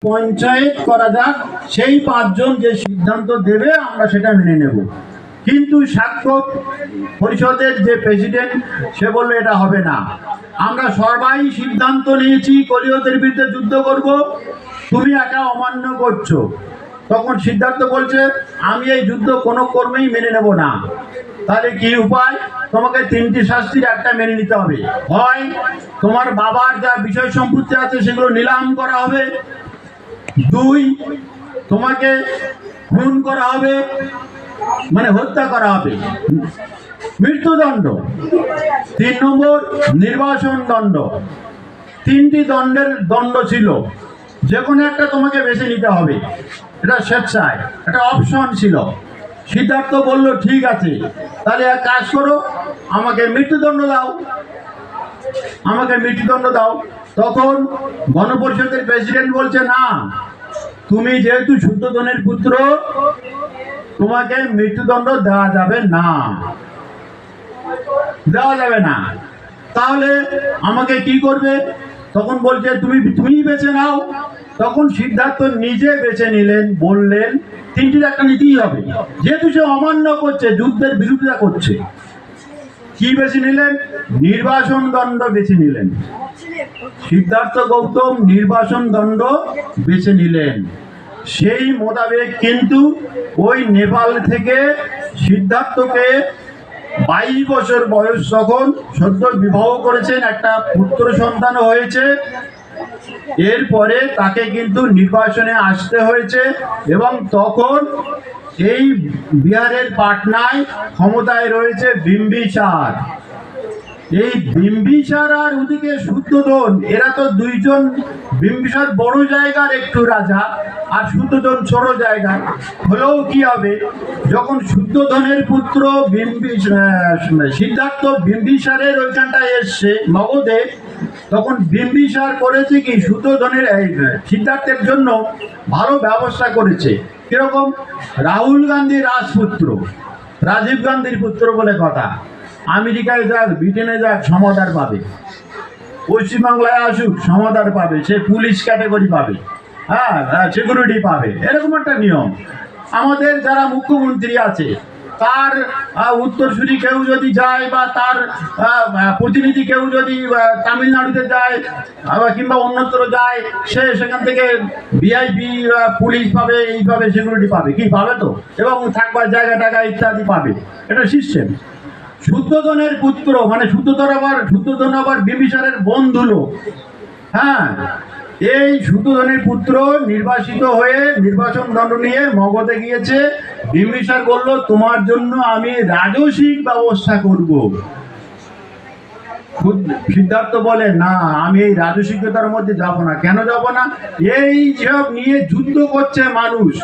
পঞ্চায়েত করা যাক, সেই পাঁচজন যে সিদ্ধান্ত দেবে আমরা সেটা মেনে নেব। কিন্তু সাক্ষ্য পরিষদের যে প্রেসিডেন্ট সে বললো এটা হবে না, আমরা সবাই সিদ্ধান্ত নিয়েছি কলিয়তের বিরুদ্ধে যুদ্ধ করব, তুমি একা অমান্য করছো। তখন সিদ্ধার্থ বলছে আমি এই যুদ্ধ কোনো কর্মেই মেনে নেব না। তাহলে কি উপায়? তোমাকে তিনটি শাস্তির একটা মেনে নিতে হবে। হয় তোমার বাবার যা বিষয় সম্পত্তি আছে সেগুলো নিলাম করা হবে, দুই তোমাকে খুন করা হবে, মানে হত্যা করা হবে, মৃত্যুদণ্ড, তিন নম্বর নির্বাসন দণ্ড। তিনটি দণ্ড ছিল, যে কোনো একটা তোমাকে বেছে নিতে হবে। এটা স্বেচ্ছায়, একটা অপশন ছিল। সিদ্ধার্থ বলল ঠিক আছে, তাহলে এক কাজ করো, আমাকে মৃত্যুদণ্ড দাও, আমাকে মৃত্যুদণ্ড দাও। তখন গণপরিষদের প্রেসিডেন্ট বলছে না, তুমি যেহেতু শুদ্ধোধনের পুত্র, তোমাকে মৃত্যুদণ্ড দেওয়া যাবে না, দেওয়া যাবে না। তাহলে আমাকে কি করবে? তখন বলছে তুমি বেছে নাও। তখন সিদ্ধার্থ নিজে বেছে নিলেন, বললেন তিনটির একটা নিতেই হবে, যেহেতু সে অমান্য করছে, যুদ্ধের বিরোধিতা করছে। কি বেছে নিলেন? নির্বাসন দণ্ড বেছে নিলেন। সিদ্ধার্থ গৌতম নির্বাসন দণ্ড বেছে নিলেন। সেই মোতাবেক কিন্তু ওই নেপাল থেকে সিদ্ধার্থকে 22 বছর বয়স, যখন সদ্য বিবাহ করেছেন, একটা পুত্র সন্তান হয়েছে, এরপরে তাকে কিন্তু নির্বাসনে আসতে হয়েছে। এবং তখন এই বিহারের পাটনায় ক্ষমতায় রয়েছে বিম্বিসার। এই বিম্বিসার আর ওদিকে শুদ্ধোধন, এরা তো দুইজন, বিম্বিসার বড় জায়গার একটু রাজা আর শুদ্ধোধন ছোট জায়গা। হলেও কি হবে, যখন শুদ্ধোধনের পুত্র সিদ্ধার্থ বিম্বিসারের ওইখানটায় এসছে মগধে, তখন বিম্বিসার করেছে কি, শুদ্ধোধনের সিদ্ধার্থের জন্য ভালো ব্যবস্থা করেছে। কিরকম? রাহুল গান্ধী রাজপুত্র, রাজীব গান্ধীর পুত্র বলে কথা। আমেরিকায় যাক, ব্রিটেনে যাক, সমাদার পাবে। পশ্চিমবাংলায় আসুক, সমাদার পাবে, সে পুলিশ ক্যাটাগরি পাবে, হ্যাঁ, সিকিউরিটি পাবে, এরকম একটা নিয়ম। আমাদের যারা মুখ্যমন্ত্রী আছে, তার উত্তরসূরি কেউ যদি যায়, বা তার প্রতিনিধি কেউ যদি তামিলনাড়ুতে যায় কিংবা অন্যত্র যায়, সে সেখান থেকে ভিআইপি পুলিশ পাবে, এইভাবে সিকিউরিটি পাবে, কি পাবে তো, এবং থাকবার জায়গা টাকা ইত্যাদি পাবে। এটা সিস্টেম। শুদ্ধোধনের পুত্র, মানে শুদ্ধোধন আবার বিম্বিসারের বন্ধু লোক। হ্যাঁ, এই শুদ্ধোধনের পুত্র নির্বাসিত হয়ে নির্বাসন দণ্ড নিয়ে মগধে গিয়েছে। বিম্বিসার বলল তোমার জন্য আমি রাজসিক ব্যবস্থা করব। সিদ্ধার্থ বলে না, আমি এই রাজসিকতার মধ্যে যাব না। কেন যাব না? এই সব নিয়ে যুদ্ধ করছে মানুষ।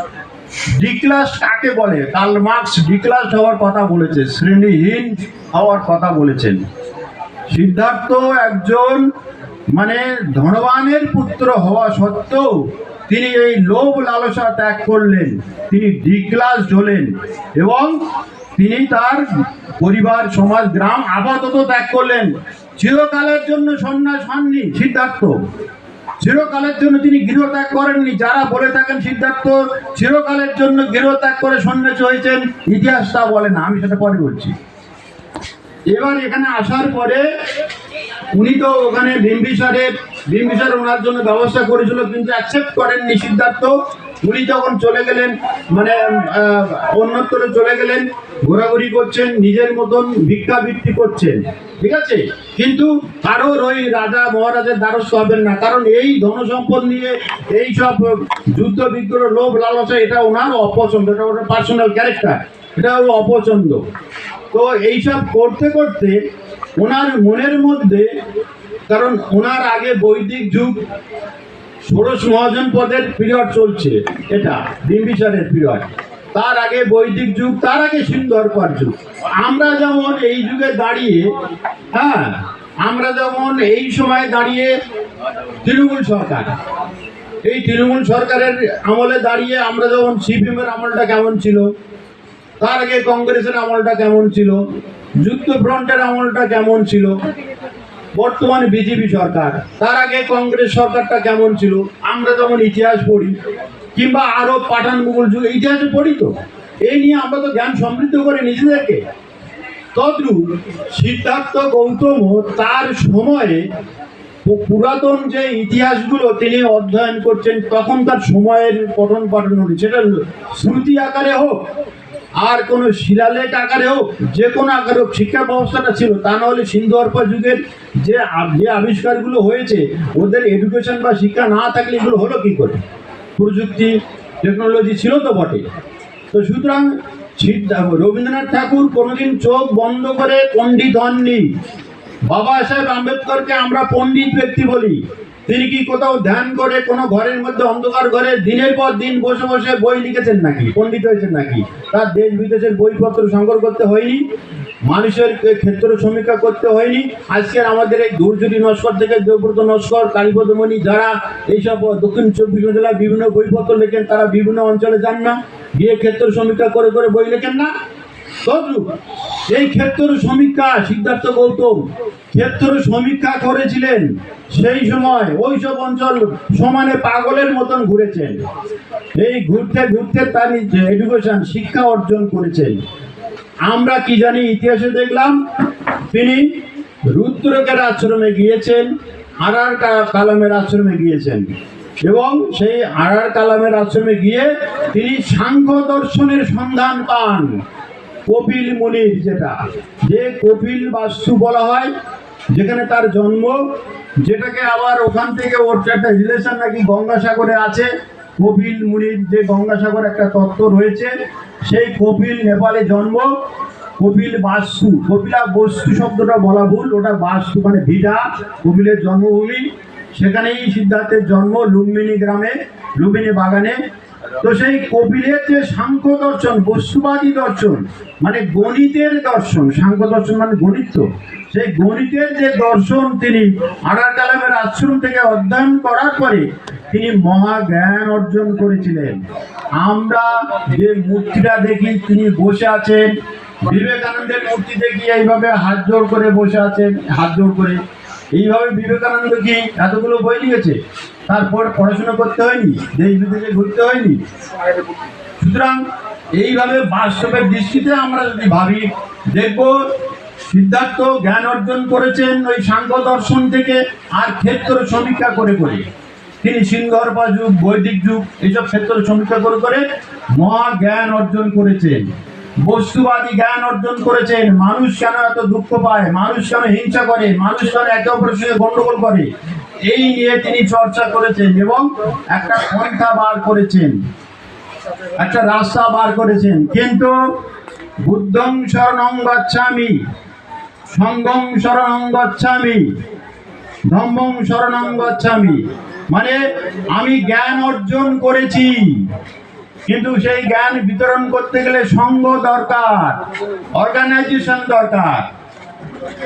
ডিক্লাস কাকে বলে? কার্ল মার্কস ডিক্লাস হওয়ার কথা বলেছে, শ্রেণীহীন হওয়ার কথা বলেছেন। সিদ্ধার্থ একজন মানে ধনবানের পুত্র হওয়া সত্ত্বেও তিনি এই লোভ লালসা ত্যাগ করলেন, তিনি ডিক্লাস হলেন, এবং তিনি তার পরিবার, সমাজ, গ্রাম আপাতত ত্যাগ করলেন। চিরকালের জন্য সন্ন্যাস হননি সিদ্ধার্থ, চিরকালের জন্য তিনি গৃহত্যাগ করেননি। যারা বলে থাকেন সিদ্ধার্থ চিরকালের জন্য গৃহত্যাগ করে সন্ন্যাসী হয়েছেন, ইতিহাস তা বলে না, আমি সেটা পরে বলছি। এবার এখানে আসার পরে উনি তো ওখানে বিম্বিসার ওনার জন্য ব্যবস্থা করেছিল, কিন্তু অ্যাকসেপ্ট করেননি সিদ্ধার্থ। উনি যখন চলে গেলেন, মানে অন্যত্র চলে গেলেন, ঘোরাঘুরি করছেন, নিজের মতন ভিক্ষাবৃত্তি করছেন, ঠিক আছে, কিন্তু কারোর ওই রাজা মহারাজের দ্বারস্থ হবেন না। কারণ এই ধনসম্পদ নিয়ে এই সব যুদ্ধ বিগ্রহ, লোভ লালসা, এটা ওনার অপছন্দ, এটা ওনার পার্সোনাল ক্যারেক্টার, এটা হলো অপছন্দ। তো এইসব করতে করতে ওনার মনের মধ্যে, কারণ ওনার আগে বৈদিক যুগ, ষোড়শ মহাজন পদের পিরিয়ড চলছে, এটা বিম্বিসারের পিরিয়ড, তার আগে বৈদিক যুগ, তার আগে সিন্ধুহরপার যুগ। আমরা যেমন এই যুগে দাঁড়িয়ে, হ্যাঁ, আমরা যেমন এই সময় দাঁড়িয়ে তৃণমূল সরকার, এই তৃণমূল সরকারের আমলে দাঁড়িয়ে আমরা যেমন সিপিএমের আমলটা কেমন ছিল, তার আগে কংগ্রেসের আমলটা কেমন ছিল, যুক্তফ্রন্টের আমলটা কেমন ছিল, বর্তমানে বিজেপি সরকার, তার আগে কংগ্রেস সরকারটা কেমন ছিল আমরা যখন ইতিহাস পড়ি, কিংবা আরো পাঠান মুঘল যুগ ইতিহাসে পড়ি, তো এই নিয়ে আমরা তো জ্ঞান সমৃদ্ধ করি নিজেদেরকে। তদ্রূপ সিদ্ধার্থ গৌতম তার সময়ে পুরাতন যে ইতিহাসগুলো তিনি অধ্যয়ন করছেন, তখনকার সময়ের পঠন পাঠন, সেটা শ্রুতি আকারে হোক আর কোনো শিলালেখ আকারে হোক, যে কোনো আকারে হোক, শিক্ষা ব্যবস্থাটা ছিল। তা না হলে সিন্ধু হরপ্পা যুগের যে আবিষ্কারগুলো হয়েছে, ওদের এডুকেশন বা শিক্ষা না থাকলে এগুলো হলো কি করে? প্রযুক্তি টেকনোলজি ছিল তো বটে। তো সুতরাং রবীন্দ্রনাথ ঠাকুর কোনোদিন চোখ বন্ধ করে পণ্ডিত হননি। বাবা সাহেব আম্বেদকরকে আমরা পণ্ডিত ব্যক্তি বলি। তিনি কি কোথাও ধ্যান করে কোনো ঘরের মধ্যে অন্ধকার ঘরে দিনের পর দিন বসে বসে বই লিখেছেন নাকি? পণ্ডিত হয়েছেন নাকি? তার দেশ বিদেশের বইপত্র সংগ্রহ করতে হয়নি, মানুষের ক্ষেত্র সমীক্ষা করতে হয়নি। আজকের আমাদের এই ধূর্জুরি নস্কর থেকে দেবব্রত নস্কর, কালীপদমণি, যারা এইসব দক্ষিণ চব্বিশ জেলায় বিভিন্ন বইপত্র লেখেন, তারা বিভিন্ন অঞ্চলে যান না, গিয়ে ক্ষেত্র সমীক্ষা করে করে বই লেখেন না? তদ্রূপ এই ক্ষেত্র সমীক্ষা সিদ্ধার্থ গৌতম ক্ষেত্র সমীক্ষা করেছিলেন। সেই সময় ওইসব অঞ্চল সমানে পাগলের মতন ঘুরেছেন। এই ঘুরতে ঘুরতে তার এডুকেশন শিক্ষা অর্জন করেছেন। আমরা কি জানি ইতিহাসে দেখলাম তিনি রুদ্রকের আশ্রমে গিয়েছেন, আরার কালামের আশ্রমে গিয়েছেন, এবং সেই আরার কালামের আশ্রমে গিয়ে তিনি সাংখ্য দর্শনের সন্ধান পান। কপিল মুনির, যে কপিল বাস্তু বলা হয়, যেখানে তার জন্ম, যেটাকে আবার ওখান থেকে ওর একটা রিলেশন নাকি গঙ্গাসাগরে আছে। কপিল মুনির যে গঙ্গাসাগর একটা তত্ত্ব রয়েছে, সেই কপিল নেপালে জন্ম। কপিল বাস্তু, কপিলা বস্তু শব্দটা বলা ভুল, ওটা বাস্তু মানে ভিটা, কপিলের জন্মভূমি। সেখানেই সিদ্ধার্থের জন্ম, লুম্বিনী গ্রামে, লুম্বিনী বাগানে। তো সেই কপিলের যে সাংখ্য দর্শন, বস্তুবাদী দর্শন, মানে গণিতের দর্শন, সাংখ্য দর্শন মানে গণিত, সেই গণিতের যে দর্শন তিনি আরার কালামের আশ্রম থেকে অধ্যয়ন করার পরে তিনি মহাজ্ঞান অর্জন করেছিলেন। আমরা যে মূর্তিটা দেখি তিনি বসে আছেন, বিবেকানন্দের মূর্তি দেখি এইভাবে হাত জোড় করে বসে আছেন, হাত জোড় করে এইভাবে। বিবেকানন্দ কি এতগুলো বই লিখেছে? তারপর পড়াশোনা করতে হয়নি, দেশ বিদেশে ঘুরতে হয়নি? সুতরাং এইভাবে বাস্তবের দৃষ্টিতে আমরা যদি ভাবি, দেখব সিদ্ধার্থ জ্ঞান অর্জন করেছেন ওই সাংখ্য দর্শন থেকে, আর ক্ষেত্র সমীক্ষা করে করে। তিনি সিন্ধু হরপ্পা যুগ, বৈদিক যুগ, এইসব ক্ষেত্র সমীক্ষা করে করে মহাজ্ঞান অর্জন করেছেন, বস্তুবাদী জ্ঞান অর্জন করেছেন। মানুষ কেন এত দুঃখ পায়, মানুষ কেন হিংসা করে, মানুষ কেন একে অপরের সঙ্গে গন্ডগোল করে, এই নিয়ে তিনি চর্চা করেছেন এবং একটা পন্থা বার করেছেন, একটা রাস্তা বার করেছেন। কিন্তু বুদ্ধং শরণং গচ্ছামি, সংঘং শরণং গচ্ছামি, ধম্মং শরণং গচ্ছামি, মানে আমি জ্ঞান অর্জন করেছি, কিন্তু সেই জ্ঞান বিতরণ করতে গেলে সংঘ দরকার, অর্গানাইজেশন দরকার।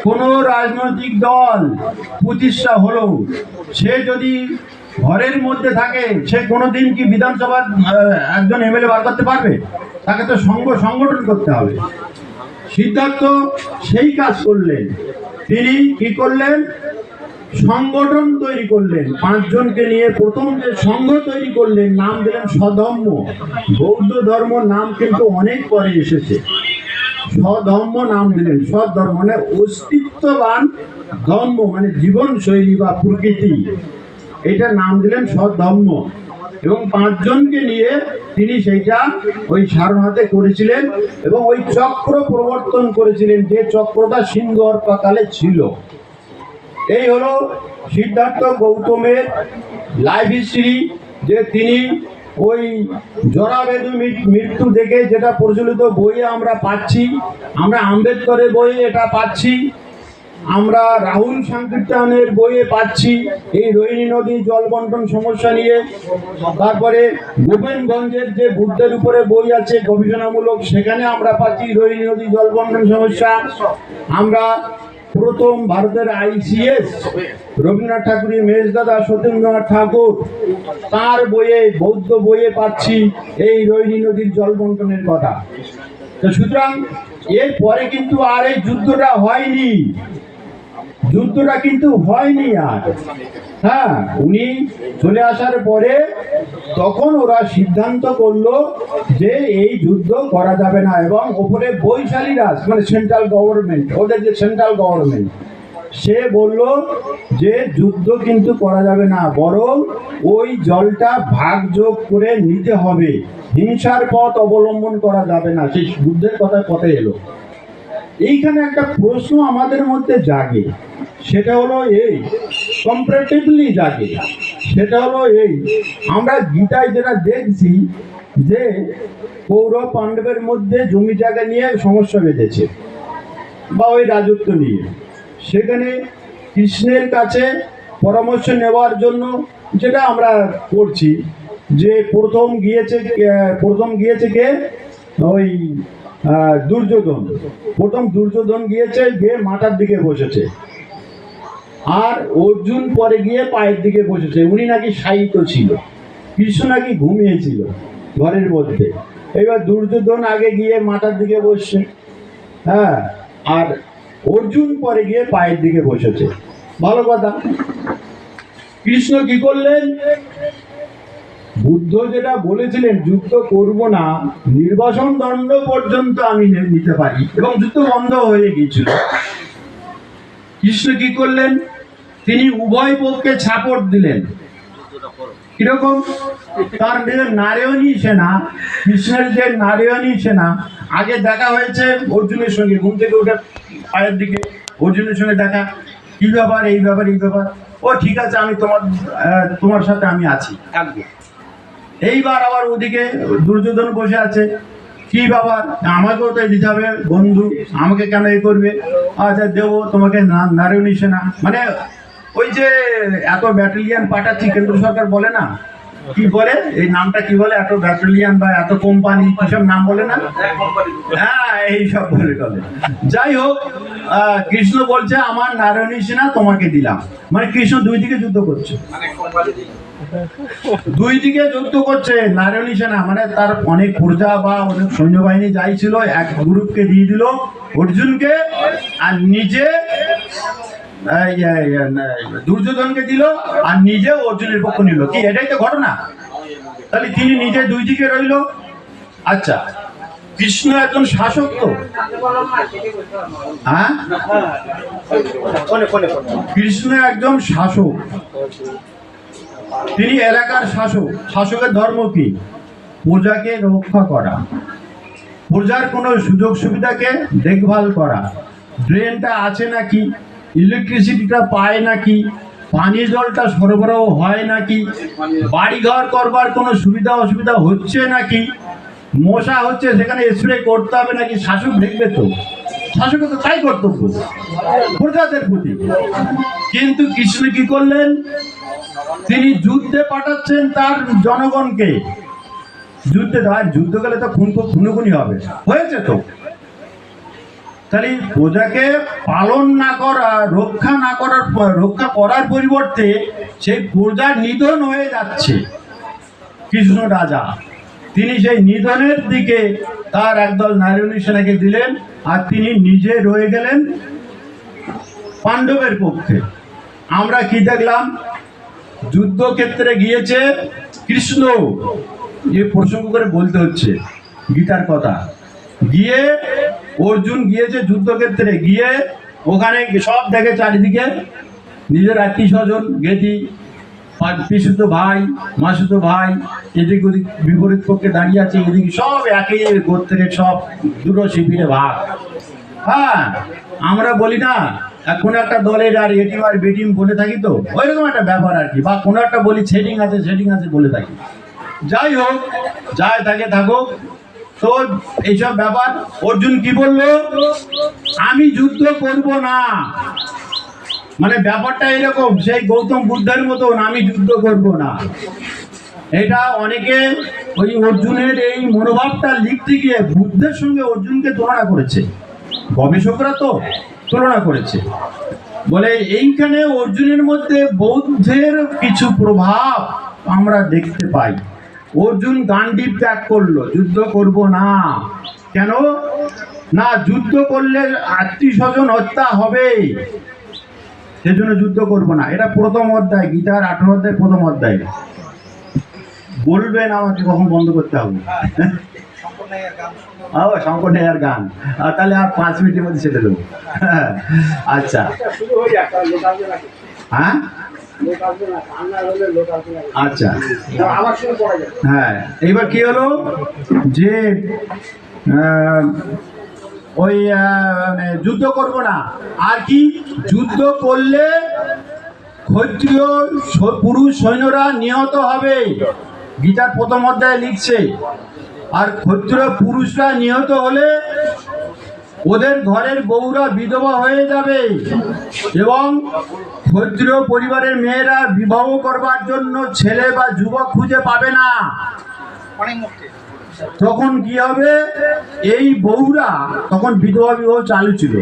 কোন রাজনৈতিক দল প্রতিষ্ঠা হলো, সে যদি ঘরের মধ্যে থাকে, সে কোনোদিন কি বিধানসভার একজন এমএলএ বার করতে পারবে? তাকে তো সংগঠন করতে হবে। সিদ্ধার্থ সেই কাজ করলেন। তিনি কি করলেন? সংগঠন তৈরি করলেন, 5 জনকে নিয়ে প্রথম যে সংঘ তৈরি করলেন, নাম দিলেন স্বধর্ম। বৌদ্ধ ধর্ম নাম কিন্তু অনেক পরে এসেছে, স্বধর্ম নাম দিলেন। স্বধর্ম মানে অস্তিত্ববান ধর্ম, মানে জীবন শৈলী বা প্রকৃতি, এটা নাম দিলেন স্বধর্ম। এবং 5 জনকে নিয়ে তিনি সেইটা ওই সারনাথে করেছিলেন এবং ওই চক্র প্রবর্তন করেছিলেন, যে চক্রটা সিন্ধু হরপ্পা কালে ছিল। এই হলো সিদ্ধার্থ গৌতমের লাইফ হিস্ট্রি, যে তিনি ওই জরাবেদু মৃত্যু দেখে, যেটা প্রচলিত বইয়ে আমরা পাচ্ছি, আমরা আম্বেদকরের বইয়ে এটা পাচ্ছি, আমরা রাহুল সংকীর্তনের বইয়ে পাচ্ছি এই রোহিণী নদী জল বন্টন সমস্যা নিয়ে। তারপরে গোপেনগঞ্জের যে বুদ্ধের উপরে বই আছে গবেষণামূলক, সেখানে আমরা পাচ্ছি রোহিণী নদী জল বন্টন সমস্যা। আমরা প্রথম ভারতের আইসিএস রবীন্দ্রনাথ ঠাকুরের মেজদাদা সত্যেন্দ্রনাথ ঠাকুর, তার বইয়ে, বৌদ্ধ বইয়ে পাচ্ছি এই রোহিণী নদীর জল বন্টনের কথা। তো সুতরাং এরপরে কিন্তু আর এই যুদ্ধটা হয়নি। যুদ্ধটা কিন্তু হয়নি আর। হ্যাঁ, উনি চলে আসার পরে তখন ওরা সিদ্ধান্ত করলো যে এই যুদ্ধ করা যাবে না, এবং ওপরে বৈশালী রাজ মানে সেন্ট্রাল গভর্নমেন্ট, ওদের যে সেন্ট্রাল গভর্নমেন্ট, সে বলল যে যুদ্ধ কিন্তু করা যাবে না, বরং ওই জলটা ভাগযোগ করে নিতে হবে, হিংসার পথ অবলম্বন করা যাবে না। সেই বুদ্ধের কথা এলো। এইখানে একটা প্রশ্ন আমাদের মধ্যে জাগে, সেটা হলো এই, কম্পারেটিভলি জাগে, সেটা হলো এই, আমরা গীতায় যেটা দেখছি যে কৌরব পাণ্ডবের মধ্যে জমি জায়গা নিয়ে সমস্যা বেঁধেছে বা ওই রাজত্ব নিয়ে, সেখানে কৃষ্ণের কাছে পরামর্শ নেওয়ার জন্য যেটা আমরা করছি যে প্রথম গিয়েছে কে, ওই দুর্যোধন। প্রথম দুর্যোধন গিয়েছে, গিয়ে মাথার দিকে বসেছে, আর অর্জুন পরে গিয়ে পায়ের দিকে বসেছে। উনি নাকি শায়িত ছিল, কৃষ্ণ নাকি ঘুমিয়েছিল ঘরের মধ্যে। এবার দুর্যোধন আগে গিয়ে মাথার দিকে বসছে, হ্যাঁ, আর অর্জুন পরে গিয়ে পায়ের দিকে বসেছে। ভালো কথা। কৃষ্ণ কি করলেন? বুদ্ধ যেটা বলেছিলেন যুদ্ধ করব না, নির্বাসন দণ্ড পর্যন্ত আমি নিতে পারি, এবং যুদ্ধ বন্ধ হয়ে গিয়েছিল। কৃষ্ণ কি করলেন? তিনি উভয় পক্ষে ছাপড় দিলেন। কিরকম? তার নিজের নারায়ণী সেনা, কৃষ্ণের যে নারায়ণী সেনা, আগে দেখা হয়েছে অর্জুনের সঙ্গে, ঘুম থেকে উঠে পায়ের দিকে অর্জুনের সঙ্গে দেখা, কি ব্যাপার, এই ব্যাপার, এই ব্যাপার, ও ঠিক আছে, আমি তোমার সাথে আমি আছি, থাকবো। এইবার আবার ওদিকে দুর্যোধন বসে আছে, কি ব্যাপার, আমাকেও তো দিতে হবে বন্ধু, আমাকে কেন এ করবে? আচ্ছা দেবো তোমাকে নারায়ণী সেনা, মানে ওই যে এত ব্যাটালিয়ান পাঠাচ্ছি, কেন্দ্র সরকার বলে না, কি বলে এই নামটা, কি বলে, এত ব্যাটালিয়ান বা এত কোম্পানি, কিসব নাম বলে না, হ্যাঁ এইসব বলে। যাই হোক, কৃষ্ণ বলছে আমার নারায়ণী সেনা তোমাকে দিলাম, মানে কৃষ্ণ দুই দিকে যুদ্ধ করছে, দুই দিকে যুদ্ধ করছে নারায়ণী সেনা, মানে তার অনেক প্রজা বা অনেক সৈন্যবাহিনী যাই ছিল, এক গ্রুপকে দিয়ে দিল অর্জুনকে, আর নিজে দুর্যোধনকে দিল, আর নিজে অর্জুনের পক্ষ নিল। কি এটাই তো ঘটনা? তাহলে তিনি নিজে দুই দিকে রইল। আচ্ছা, কৃষ্ণ একজন শাসক তো, হ্যাঁ, কৃষ্ণ একজন শাসক, তিনি এলাকার শাসক। শাসকের ধর্ম কি? প্রজাকে রক্ষা করা, প্রজার কোনো সুযোগ সুবিধাকে দেখভাল করা, ড্রেনটা আছে নাকি, ইলেকট্রিসিটিটা পায় নাকি, পানি জলটা সরবরাহ হয় নাকি, বাড়িঘর করবার কোনো সুবিধা অসুবিধা হচ্ছে নাকি, মশা হচ্ছে সেখানে স্প্রে করতে হবে নাকি, শাসক দেখবে তো। শাসকের তো তাই কর্তব্য প্রজাদের প্রতি। কিন্তু কৃষ্ণ কি করলেন? তিনি যুদ্ধে পাঠাচ্ছেন তার জনগণকে। যুদ্ধ গেলে তো খুনোখুনি হবে, হয়েছে তো। তাহলে প্রজাকে পালন না করা, রক্ষা করার পরিবর্তে সেই প্রজার নিধন হয়ে যাচ্ছে। কৃষ্ণ রাজা, তিনি সেই নিধনের দিকে তার একদল নারায়ণী সেনাকে দিলেন, আর তিনি নিজে রয়ে গেলেন পাণ্ডবের পক্ষে। আমরা কি দেখলাম? যুদ্ধক্ষেত্রে গিয়েছে কৃষ্ণ, যে প্রসঙ্গ করে বলতে হচ্ছে গীতার কথা, গিয়ে অর্জুন গিয়েছে যুদ্ধক্ষেত্রে, গিয়ে ওখানে সব দেখে চারিদিকে নিজের আত্মীয় স্বজন, জ্ঞাতি, পিসুতো ভাই, মাসুতো ভাই, এদিক ওদিক বিপরীত পক্ষে দাঁড়িয়ে আছে, এদিকে সব একই গোত্রের, সব দুটো শিবিরে ভাগ। হ্যাঁ, আমরা বলি না কোনো একটা দলের আর এটিম আর বেটিম বলে থাকি, তো ওইরকম একটা ব্যাপার আর কি, বা কোনো একটা বলি সেটিং আছে বলে থাকি। যাই হোক, যাই থাকে থাকুক, তো এইসব ব্যাপার। অর্জুন কি বললো? আমি যুদ্ধ করব না, মানে ব্যাপারটা এরকম, সেই গৌতম বুদ্ধের মতন আমি যুদ্ধ করব না। এটা অনেকে ওই অর্জুনের এই মনোভাবটা লিখতে গিয়ে বুদ্ধের সঙ্গে অর্জুনকে তুলনা করেছে, গবেষকরা তো তুলনা করেছে, বলে এইখানে অর্জুনের মধ্যে বৌদ্ধের কিছু প্রভাব আমরা দেখতে পাই। অর্জুন গান্ডীব ত্যাগ করলো, যুদ্ধ করব না। কেন না? যুদ্ধ করলে আত্মীয় স্বজন হত্যা হবে, সেজন্য যুদ্ধ করব না। এটা প্রথম অধ্যায়, গীতার 18 অধ্যায় প্রথম অধ্যায়। বলবেন আমাকে কখন বন্ধ করতে হবে? শঙ্কর নেয়ার গান, তাহলে আর 5 মিনিটের মধ্যে ছেড়ে দেবো। আচ্ছা, হ্যাঁ আচ্ছা, হ্যাঁ এইবার কি হলো যে ওই যুদ্ধ করব না। আর কি, যুদ্ধ করলে ক্ষত্রিয় পুরুষ সৈন্যরা নিহত হবে, গীতার প্রথম অধ্যায়ে লিখছে। আর ক্ষত্রিয় পুরুষরা নিহত হলে ওদের ঘরের বউরা বিধবা হয়ে যাবে এবং ক্ষত্রিয় পরিবারের মেয়েরা বিবাহ করবার জন্য ছেলে বা যুবক খুঁজে পাবে না। তখন কি হবে, এই বউরা, তখন বিধবা বিবাহ চালু ছিল,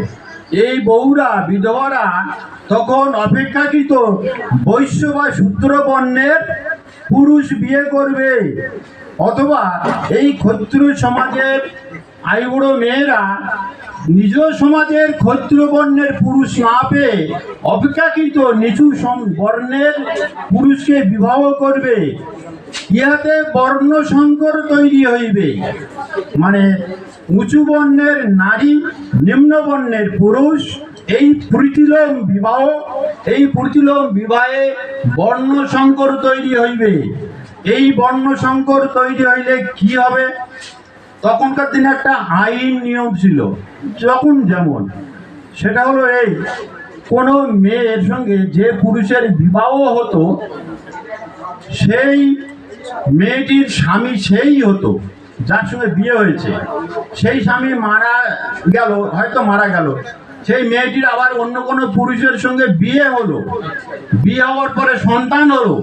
এই বউরা বিধবারা তখন অপেক্ষাকৃত বৈশ্য বা শূদ্র বর্ণের পুরুষ বিয়ে করবে, অথবা এই ক্ষত্রিয় সমাজের আইবুড়ো মেয়েরা নিজ সমাজের ক্ষত্রিয় বর্ণের পুরুষ না পেয়ে অপেক্ষাকৃত নিচু বর্ণের পুরুষকে বিবাহ করবে। ইহাতে বর্ণ সংকর তৈরি হইবে, মানে উঁচু বর্ণের নারী নিম্ন বর্ণের পুরুষ, এই প্রতিলোম বিবাহে বর্ণ সংকর তৈরি হইবে। এই বর্ণ সংকর তৈরি হইলে কি হবে, তখনকার দিনে একটা আইন নিয়ম ছিল, যখন যেমন, সেটা হলো এই, কোনো মেয়ের সঙ্গে যে পুরুষের বিবাহ হতো সেই মেয়েটির স্বামী সেই হতো যার সঙ্গে বিয়ে হয়েছে। সেই স্বামী মারা গেল, হয়তো মারা গেল, সেই মেয়েটির আবার অন্য কোনো পুরুষের সঙ্গে বিয়ে হলো, বিয়ে হওয়ার পরে সন্তান হলো,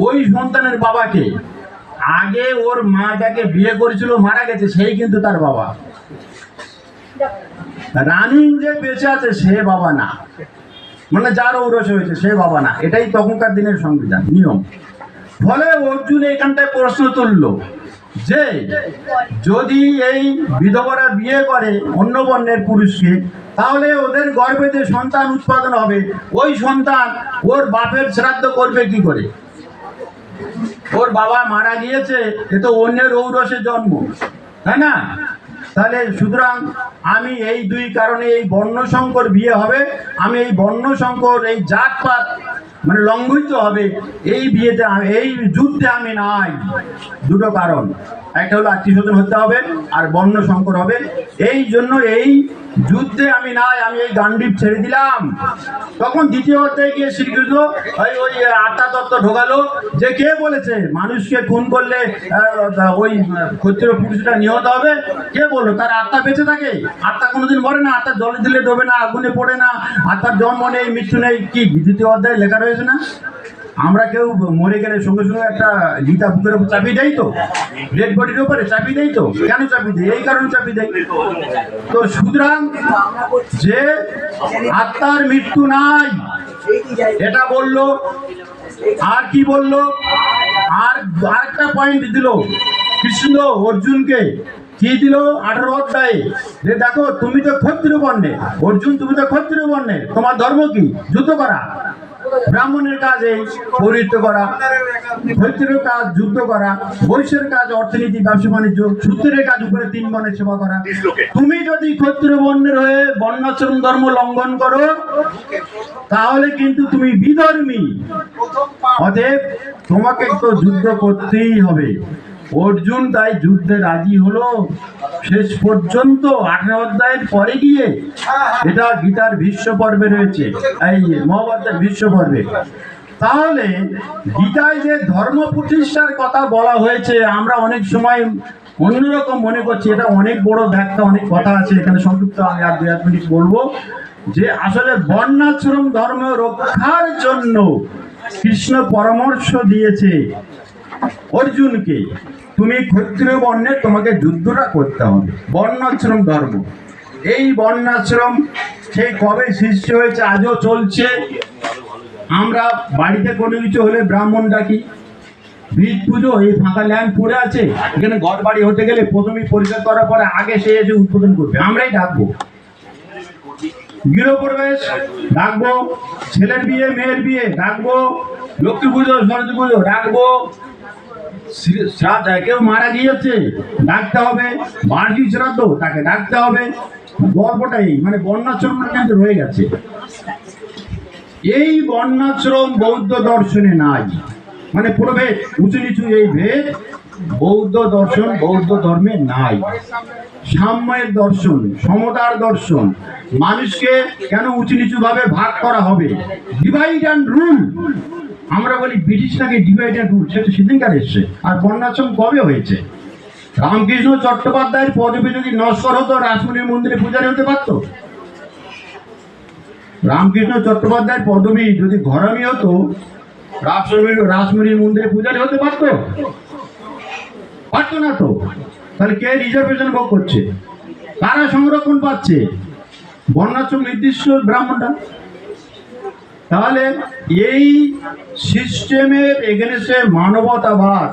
ওই সন্তানের বাবাকে, আগে ওর মা যাকে বিয়ে করেছিল মারা গেছে, সেই কিন্তু তার বাবা। রানিং যে বেঁচে আছে সে বাবা না, মানে যার ঔরস হয়েছে সে বাবা না। এটাই তখনকার দিনের সংবিধান নিয়ম। ফলে অর্জুন এখানটায় প্রশ্ন তুলল যে যদি এই বিধবারা বিয়ে করে অন্য বর্ণের পুরুষকে, তাহলে ওদের গর্ভে যে সন্তান উৎপাদন হবে, ওই সন্তান ওর বাপের শ্রাদ্ধ করবে কি করে? ওর বাবা মারা গিয়েছে, এ তো অন্যের ঔরসে জন্ম, তাই না? তাহলে সুতরাং আমি এই দুই কারণে, এই বর্ণ সংকর বিয়ে হবে, আমি এই বর্ণ সংকর, এই জাতপাত মানে লঙ্ঘিত হবে, এই বিয়েতে, এই যুদ্ধে আমি নাই। দুটো কারণ, একটা হলো আত্মীয় স্বজন হতে হবে, আর বর্ণ সংকর হবে। এই জন্য এই যুদ্ধে আমি নাই, আমি এই গান্ডীব ছেড়ে দিলাম। তখন দ্বিতীয় অধ্যায়ে গিয়ে শ্রীকৃষ্ণ ওই আত্মা তত্ত্ব ঢোকালো যে কে বলেছে মানুষকে খুন করলে ওই ক্ষত্রিয় পুরুষটা নিহত হবে? কে বললো? তার আত্মা বেঁচে থাকে, আত্মা কোনোদিন মরে না, আত্মা জলে দিলে ডোবে না, আগুনে পড়ে না, আত্মার জন্ম নেই, মৃত্যু নেই। কি দ্বিতীয় অধ্যায়ে লেখা রয়েছে না? আমরা কেউ মরে গেলে সঙ্গে সঙ্গে একটা গীতা বুকের উপর চাপিয়ে দেয় তো, ডেড বডির উপরে চাপিয়ে দেয় তো। কেন চাপিয়ে দেয়? এই কারণে চাপিয়ে দেয়। তো সুতরাং যে আত্মার মৃত্যু নাই এটা বললো। আর কি বললো? আর আরেকটা পয়েন্ট দিল কৃষ্ণ অর্জুনকে। কি দিল? 18 অধ্যায়ে, যে দেখো তুমি তো ক্ষত্রিয় বর্ণে, অর্জুন তুমি তো ক্ষত্রিয় বর্ণে, তোমার ধর্ম কি? যুদ্ধ করা। ব্রাহ্মণের কাজ এই পৌরোহিত্য করা, ক্ষত্রিয়ের কাজ যুদ্ধ করা, বৈশ্যের কাজ অর্থনীতি ব্যবসা বাণিজ্য, শূদ্রের কাজ উপরে 3 বর্ণের সেবা করা। তুমি যদি ক্ষত্রিয় বর্ণের হয়ে বর্ণাশ্রম ধর্ম লঙ্ঘন করো তাহলে কিন্তু তুমি বিধর্মী, অতএব তোমাকে তো যুদ্ধ করতেই হবে। অর্জুন তাই যুদ্ধে রাজি হলো শেষ পর্যন্ত। 18 অধ্যায়ের পরে গিয়ে, এটা গীতার ভীষ্ম পর্বে রয়েছে, এই মহাভারতের ভীষ্ম পর্বে। তাহলে গীতায় যে ধর্ম প্রতিষ্ঠার কথা বলা হয়েছে, আমরা অনেক সময় অন্যরকম মনে করছি। এটা অনেক বড় ব্যাখ্যা, অনেক কথা আছে, এখানে সংক্ষিপ্ত আমি আর 2 মিনিট বলবো। যে আসলে বর্ণাশ্রম ধর্ম রক্ষার জন্য কৃষ্ণ পরামর্শ দিয়েছে অর্জুনকে, তুমি ক্ষত্রিয় বর্ণে, তোমাকে যুদ্ধটা করতে হবে। বর্ণাশ্রম ধর্ম, এই বর্ণাশ্রম সেই কবে সৃষ্টি হয়েছে, আজও চলছে। আমরা বাড়িতে কোনো কিছু হলে ব্রাহ্মণ ডাকি, বীজ পুজো, এই ফাঁকা ল্যান্ড পড়ে আছে, এখানে ঘর বাড়ি হতে গেলে প্রথমেই পরিষ্কার করার পরে আগে সে এসে উদ্বোধন করবে, আমরাই ডাকবো। গৃহপ্রবেশ ডাকবো, ছেলের বিয়ে মেয়ের বিয়ে ডাকবো, লক্ষ্মী পুজো সরস্বতী পুজো ডাকবো, শ্রাদ্ধ কেউ মারা গিয়েছে ডাকতে হবে, বার্ষিক শ্রাদ্ধ তাকে ডাকতে হবে। গল্পটাই মানে বর্ণাশ্রমটা কিন্তু রয়ে গেছে। এই বর্ণাশ্রম বৌদ্ধ দর্শনে নাই, মানে প্রভেদ উঁচু নিচু এই ভেদ বৌদ্ধ দর্শন বৌদ্ধ ধর্মে নাই। সাম্যের দর্শন, সমতার দর্শন। মানুষকে কেন উঁচু নিচু ভাবে ভাগ করা হবে? Divide and rule. আমরা বলি ব্রিটিশ নাকি ডিভাইড অ্যান্ড রুল, সেটা সেদিনকার এসছে। আর বর্ণাশ্রম কবে হয়েছে? রামকৃষ্ণ চট্টোপাধ্যায়ের পদবী যদি নস্কর হতো, রাসমণির মন্দিরে পূজারি হতে পারতো? রামকৃষ্ণ চট্টোপাধ্যায়ের পদবী যদি ঘরামি হতো, রাসমণির মন্দিরে পূজারি হতে পারতো? পারতো না তো। তাহলে কে রিজার্ভেশন ভোগ করছে? কারা সংরক্ষণ পাচ্ছে? বর্ণাশ্রম নির্দিষ্ট ব্রাহ্মণরা। তাহলে এই সিস্টেমের এগেনস্টে মানবতাবাদ,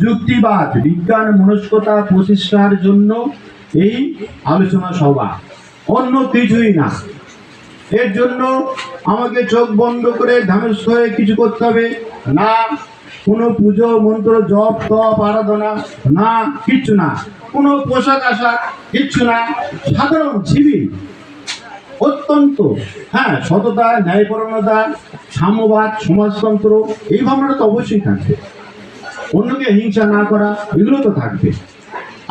যুক্তিবাদ, বিজ্ঞান মনস্কতা প্রতিষ্ঠার জন্য এই আলোচনা সভা, অন্য কিছুই না। এর জন্য আমাকে চোখ বন্ধ করে ধ্যানস্থ হয়ে কিছু করতে হবে না, কোনো পুজো মন্ত্র জপ তপ আরাধনা না, কিচ্ছু না, কোনো পোশাক আশাক কিচ্ছু না, সাধারণ সিভিল অত্যন্ত সততা, ন্যায়পরায়ণতা, সাম্যবাদ, সমাজতন্ত্র, এই ভাবনাটা তো অবশ্যই থাকবে। অন্যকে হিংসা না করা, এগুলো তো থাকবে।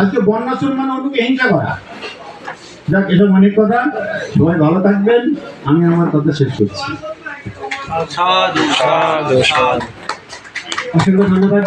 আজকে বর্ণাশ্রম মানে অন্যকে হিংসা করা। যাক, এসব অনেক কথা। সবাই ভালো থাকবেন। আমি আমার কথা শেষ করছি। সাধু সাধু সাধু। অসংখ্য ধন্যবাদ।